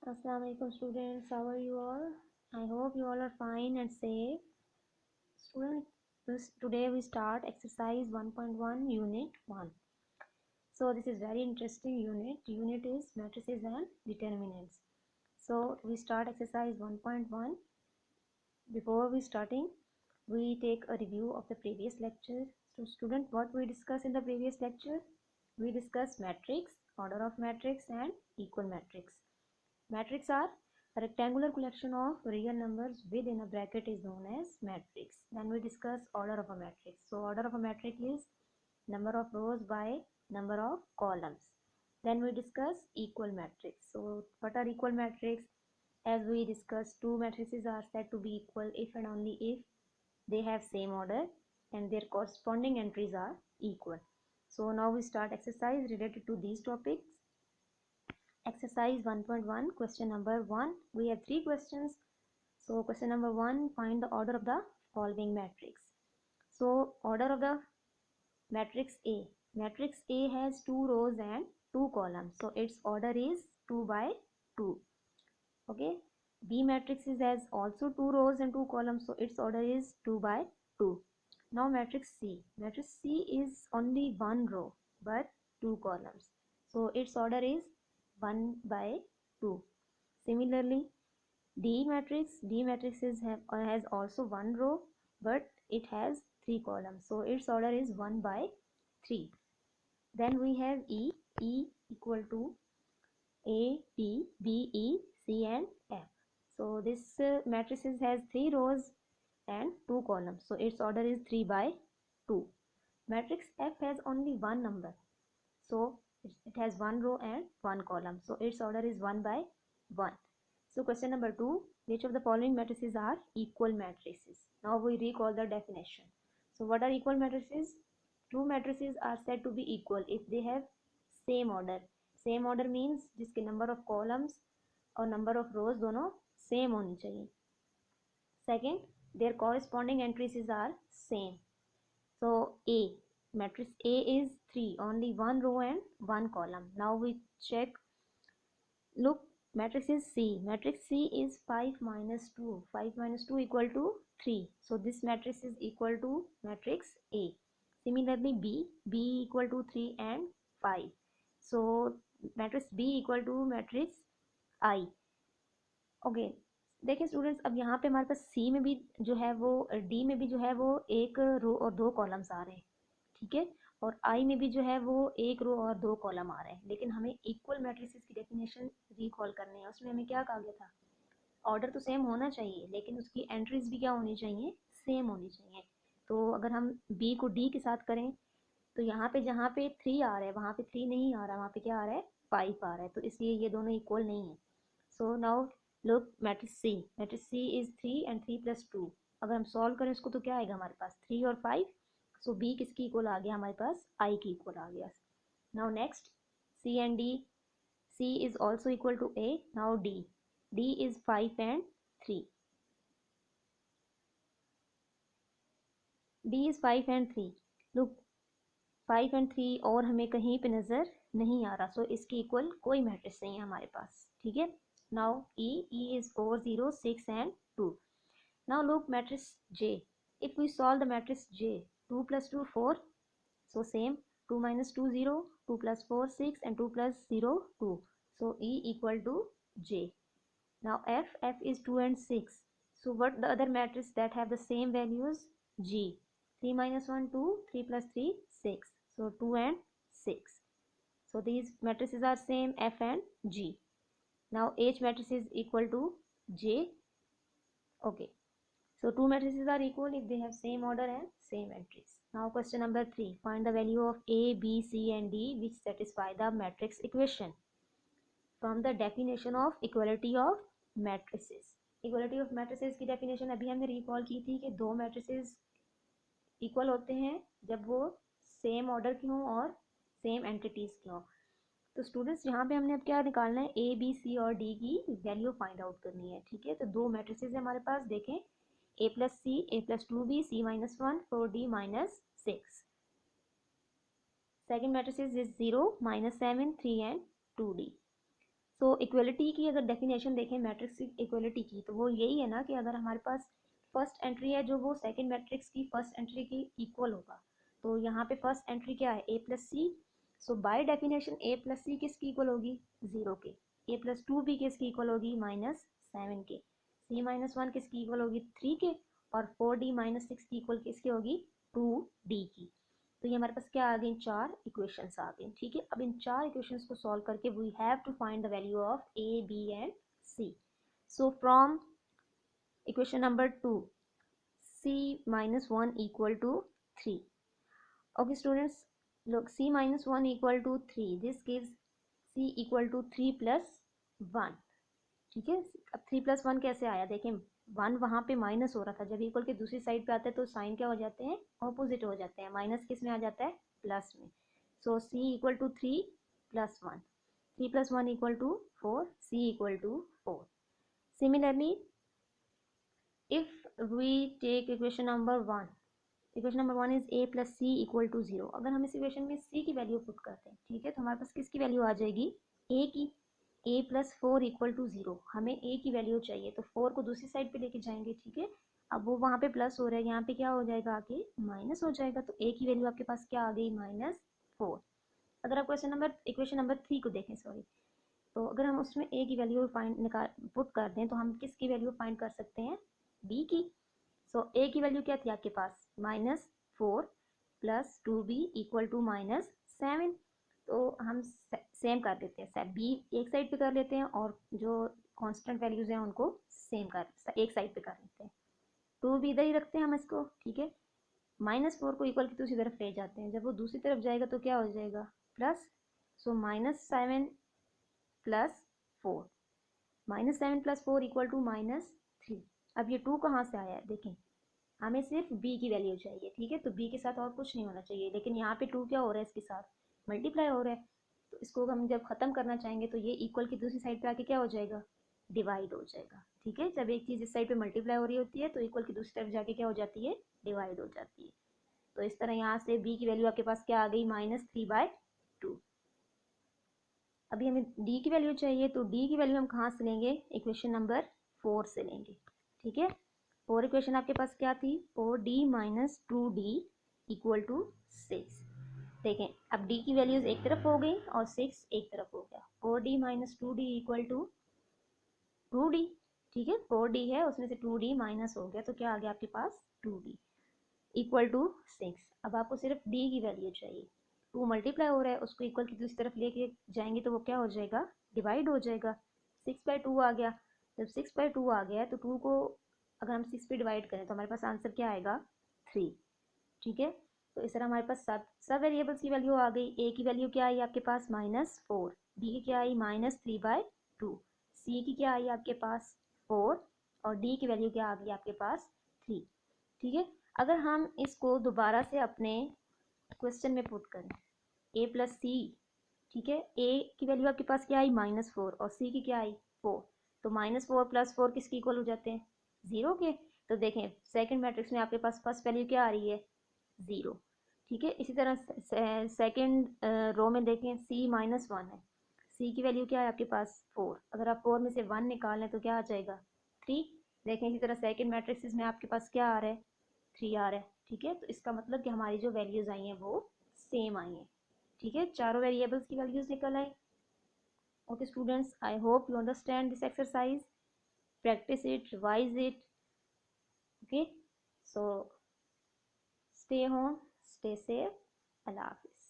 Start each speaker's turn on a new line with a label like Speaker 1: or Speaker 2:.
Speaker 1: Assalamu alaikum students, how are you all? I hope you all are fine and safe. Students, today we start exercise 1.1 unit 1. So this is very interesting unit. Unit is matrices and determinants. So we start exercise 1.1. Before we starting, we take a review of the previous lecture. So student, what we discussed in the previous lecture? We discussed matrix, order of matrix and equal matrix. Matrix are a rectangular collection of real numbers within a bracket is known as matrix. Then we discuss order of a matrix. So order of a matrix is number of rows by number of columns. Then we discuss equal matrix. So what are equal matrix? As we discussed, two matrices are said to be equal if and only if they have same order and their corresponding entries are equal. So now we start exercise related to these topics. Exercise 1.1, question number 1. We have 3 questions. So question number 1, find the order of the following matrix. So order of the matrix A. Matrix A has 2 rows and 2 columns. So its order is 2 by 2. Okay. B matrix has also 2 rows and 2 columns. So its order is 2 by 2. Now matrix C. Matrix C is only 1 row but 2 columns. So its order is 1 by 2. Similarly, D matrix has also 1 row but it has 3 columns. So its order is 1 by 3. Then we have E equal to A, B, B, E, C and F. So this matrix has 3 rows and 2 columns. So its order is 3 by 2. Matrix F has only one number. So it has 1 row and 1 column. So its order is 1 by 1. So question number 2, which of the following matrices are equal matrices? Now we recall the definition. So what are equal matrices? Two matrices are said to be equal if they have same order. Same order means जिसके number of columns और number of rows दोनों same होनी चाहिए. Second, their corresponding entries are same. So A, matrix A is 3, only 1 row and 1 column. Now we check. Look, matrix is C. Matrix C is 5 minus 2. 5 minus 2 equal to 3. So this matrix is equal to matrix A. Similarly, B equal to 3 and 5. So matrix B equal to matrix I. Okay देखिए students, अब यहाँ पे हमारे पास सी में भी जो है वो डी में भी जो है वो एक रो और 2 कॉलम्स आ रहे हैं, ठीक है, और आई में भी जो है वो एक रो और 2 कॉलम आ रहे हैं. लेकिन हमें इक्वल मैट्रिसेस की डेफिनेशन रिकॉल करनी है. उसमें हमें क्या कहा गया था? ऑर्डर तो सेम होना चाहिए लेकिन उसकी एंट्रीज भी क्या होनी चाहिए? सेम होनी चाहिए. तो अगर हम बी को डी के साथ करें तो यहाँ पे जहाँ पे 3 आ रहा है वहाँ पे 3 नहीं आ रहा, वहाँ पे क्या आ रहा है? 5 आ रहा है. तो इसलिए ये दोनों इक्वल नहीं है. So now look, matrix C is 3 and 3 plus 2. अगर हम सॉल्व करें उसको तो क्या आएगा हमारे पास? 3 और 5. सो बी किसकी इक्वल आ गया हमारे पास? आई की इक्वल आ गया. Now next, C and D. C is also equal to A. Now D is 5 and 3. D is 5 and 3. Look, 5 and 3 और हमें कहीं पे नज़र नहीं आ रहा. सो इसकी इक्वल कोई मैट्रिक्स नहीं है हमारे पास, ठीक है. Now E is 4, 0, 6 and 2. Now look matrix J. If we solve the matrix J, 2 plus 2, 4. So same, 2 minus 2, 0, 2 plus 4, 6 and 2 plus 0, 2. So E equal to J. Now F is 2 and 6. So what the other matrix that have the same values? G. 3 minus 1, 2, 3 plus 3, 6. So 2 and 6. So these matrices are same, F and G. Now H matrix is equal to J. Okay, so two matrices are equal if they have same order and same entries. Now question number 3, find the value of A, B, C and D which satisfy the matrix equation from the definition of equality of matrices. Equality of matrices की definition अभी हमने recall की थी कि दो matrices equal होते हैं जब वो same order की हों और same entities की हों. तो स्टूडेंट्स यहाँ पे हमने अब क्या निकालना है? ए, बी, सी और डी की वैल्यू फाइंड आउट करनी है, ठीक है. तो दो मैट्रिसेस है हमारे पास, देखें, A plus C, A plus 2b, C minus 1, 4d minus 6. Second matrices is 0, -7, 3 and 2d. So equality की अगर डेफिनेशन देखें मैट्रिक्स की इक्वलिटी की, तो वो यही है ना कि अगर हमारे पास फर्स्ट एंट्री है जो वो सेकंड मैट्रिक्स की फर्स्ट एंट्री की इक्वल होगा। तो यहाँ पे फर्स्ट एंट्री क्या है, A plus C. So by definition A plus C किसकी इक्वल होगी, 0 के। ए प्लस टू भी किसकी इक्वल होगी, -7 के। सी -1 किसकी इक्वल होगी, 3 के। और 4d-6 की इक्वल किसकी होगी, 2d की। तो ये हमारे पास क्या आ गई, 4 इक्वेशंस आ गई। ठीक है, अब इन 4 इक्वेशंस को सॉल्व करके we have to find the value of A, B and C. So from equation number 2, c -1 equal to 3. Okay students, look, c -1 equal to 3, this gives c equal to 3 plus 1. ठीक है, अब 3 plus 1 कैसे आया, देखें 1 वहाँ पे minus हो रहा था, जब इक्वल के दूसरी साइड पे आता है तो साइन क्या हो जाते हैं, ऑपोजिट हो जाते हैं। माइनस किस में आ जाता है, प्लस में। सो c इक्वल टू 3 plus 1, 3 plus 1 equal to 4, c equal to 4. Similarly, if we take equation number 1, equation number 1 is a plus C equal to 0। अगर हम इस इक्वेशन में c की वैल्यू पुट करते हैं, ठीक है, तो हमारे पास किसकी वैल्यू आ जाएगी, a की। a प्लस 4 इक्वल टू 0, हमें a की वैल्यू चाहिए, तो 4 को दूसरी साइड पे लेके जाएंगे। ठीक है, अब वो वहाँ पे प्लस हो रहा है, यहाँ पे क्या हो जाएगा, आगे माइनस हो जाएगा। तो a की वैल्यू आपके पास क्या आ गई, -4। अगर आप इक्वेशन नंबर 3 को देखें, सॉरी, तो अगर हम उसमें a की वैल्यू फाइंड निकाल पुट कर दें, तो हम किसकी वैल्यू फाइंड कर सकते हैं, b की। सो a की वैल्यू क्या थी आपके पास, -4 प्लस 2b इक्वल टू -7। तो हम सेम कर देते हैं, b एक साइड पे कर लेते हैं और जो कांस्टेंट वैल्यूज हैं उनको सेम कर एक साइड पे कर लेते हैं। 2b इधर ही रखते हैं हम इसको। ठीक है, -4 को इक्वल की दूसरी तरफ ले जाते हैं, जब वो दूसरी तरफ जाएगा तो क्या हो जाएगा, प्लस। सो -7 प्लस 4, -7 प्लस 4 इक्वल टू -3। अब ये 2 कहाँ से आया है, देखें, हमें सिर्फ b की वैल्यू चाहिए। ठीक है, तो b के साथ और कुछ नहीं होना चाहिए, लेकिन यहाँ पे 2 क्या हो रहा है, इसके साथ मल्टीप्लाई हो रहा है। तो इसको हम जब खत्म करना चाहेंगे तो ये इक्वल की दूसरी साइड पे आके क्या हो जाएगा, डिवाइड हो जाएगा। ठीक है, जब एक चीज़ इस साइड पे मल्टीप्लाई हो रही होती है तो इक्वल की दूसरी तरफ जाके क्या हो जाती है, डिवाइड हो जाती है। तो इस तरह यहाँ से b की वैल्यू आपके पास क्या आ गई, -3/2। अभी हमें d की वैल्यू चाहिए, तो d की वैल्यू हम कहाँ से लेंगे, इक्वेशन नंबर 4 से लेंगे। ठीक है, 4 इक्वेशन आपके पास क्या थी, 4d minus 2d equal to 6। देखें, अब d की वैल्यूज एक तरफ हो गई और 6 एक तरफ हो गया। 4d minus 2d equal to 2d। ठीक है, 4d है, उसमें से 2d माइनस हो गया, तो क्या आ गया आपके पास, 2d इक्वल टू 6। अब आपको सिर्फ d की वैल्यू चाहिए। 2 मल्टीप्लाई हो रहा है, उसको इक्वल की दूसरी तरफ लेके जाएंगे तो वो क्या हो जाएगा, डिवाइड हो जाएगा। 6/2 आ गया। जब 6/2 आ गया तो 2 को अगर हम 6 पे डिवाइड करें तो हमारे पास आंसर क्या आएगा, 3। ठीक है, तो इस तरह हमारे पास सब वेरिएबल्स की वैल्यू आ गई। a की वैल्यू क्या आई आपके पास, -4। b की क्या आई, -3/2। c की क्या आई आपके पास, 4। और d की वैल्यू क्या आ गई आपके पास, 3। ठीक है, अगर हम इसको दोबारा से अपने क्वेश्चन में पुट करें, a प्लस सी। ठीक है, a की वैल्यू आपके पास क्या आई, -4, और c की क्या आई, 4। तो -4 प्लस 4 किसके इक्वल हो जाते हैं, 0 के। तो देखें सेकंड मैट्रिक्स में आपके पास फर्स्ट वैल्यू क्या आ रही है, 0। ठीक है, इसी तरह सेकंड रो में देखें, c -1 है, c की वैल्यू क्या है आपके पास, 4। अगर आप 4 में से 1 निकालें तो क्या आ जाएगा, 3। देखें इसी तरह सेकंड मैट्रिक्स में आपके पास क्या आ रहा है, 3 आ रहा है। ठीक है, तो इसका मतलब कि हमारी जो वैल्यूज़ आई हैं वो सेम आई हैं। ठीक है, चारों वेरिएबल्स की वैल्यूज़ निकल आई। Okay students, I hope you understand this exercise, practice it, revise it. Okay, so stay home, stay safe. Allah Hafiz.